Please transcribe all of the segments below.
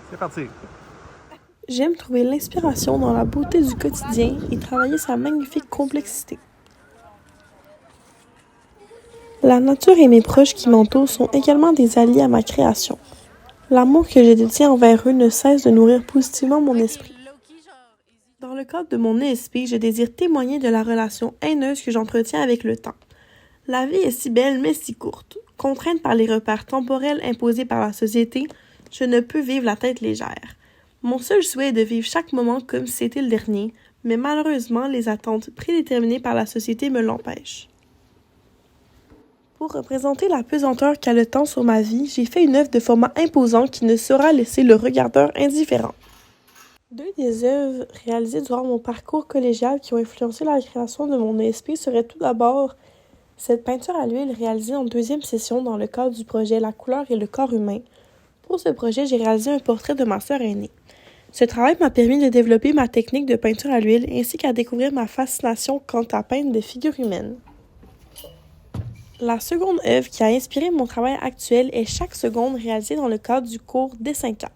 C'est parti. J'aime trouver l'inspiration dans la beauté du quotidien et travailler sa magnifique complexité. La nature et mes proches qui m'entourent sont également des alliés à ma création. L'amour que je détiens envers eux ne cesse de nourrir positivement mon esprit. Dans le cadre de mon ESP, je désire témoigner de la relation haineuse que j'entretiens avec le temps. La vie est si belle mais si courte. Contrainte par les repères temporels imposés par la société, je ne peux vivre la tête légère. Mon seul souhait est de vivre chaque moment comme si c'était le dernier, mais malheureusement, les attentes prédéterminées par la société me l'empêchent. Pour représenter la pesanteur qu'a le temps sur ma vie, j'ai fait une œuvre de format imposant qui ne saura laisser le regardeur indifférent. Deux des œuvres réalisées durant mon parcours collégial qui ont influencé la création de mon ESP seraient tout d'abord cette peinture à l'huile réalisée en deuxième session dans le cadre du projet La couleur et le corps humain. Pour ce projet, j'ai réalisé un portrait de ma sœur aînée. Ce travail m'a permis de développer ma technique de peinture à l'huile ainsi qu'à découvrir ma fascination quant à peindre des figures humaines. La seconde œuvre qui a inspiré mon travail actuel est Chaque seconde réalisée dans le cadre du cours Dessin 4.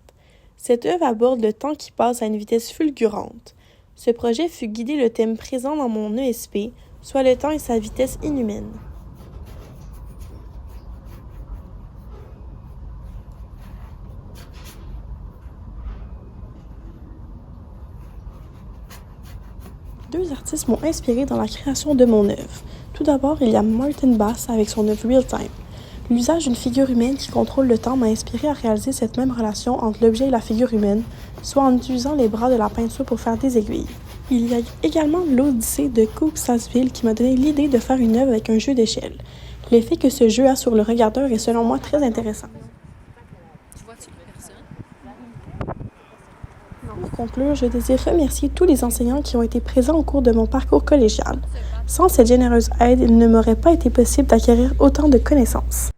Cette œuvre aborde le temps qui passe à une vitesse fulgurante. Ce projet fut guidé le thème présent dans mon ESP, soit le temps et sa vitesse inhumaine. Deux artistes m'ont inspiré dans la création de mon œuvre. Tout d'abord, il y a Martin Bass avec son œuvre Real Time. L'usage d'une figure humaine qui contrôle le temps m'a inspiré à réaliser cette même relation entre l'objet et la figure humaine, soit en utilisant les bras de la peinture pour faire des aiguilles. Il y a également l'Odyssée de Cook Sassville qui m'a donné l'idée de faire une œuvre avec un jeu d'échelle. L'effet que ce jeu a sur le regardeur est selon moi très intéressant. Pour conclure, je désire remercier tous les enseignants qui ont été présents au cours de mon parcours collégial. Sans cette généreuse aide, il ne m'aurait pas été possible d'acquérir autant de connaissances.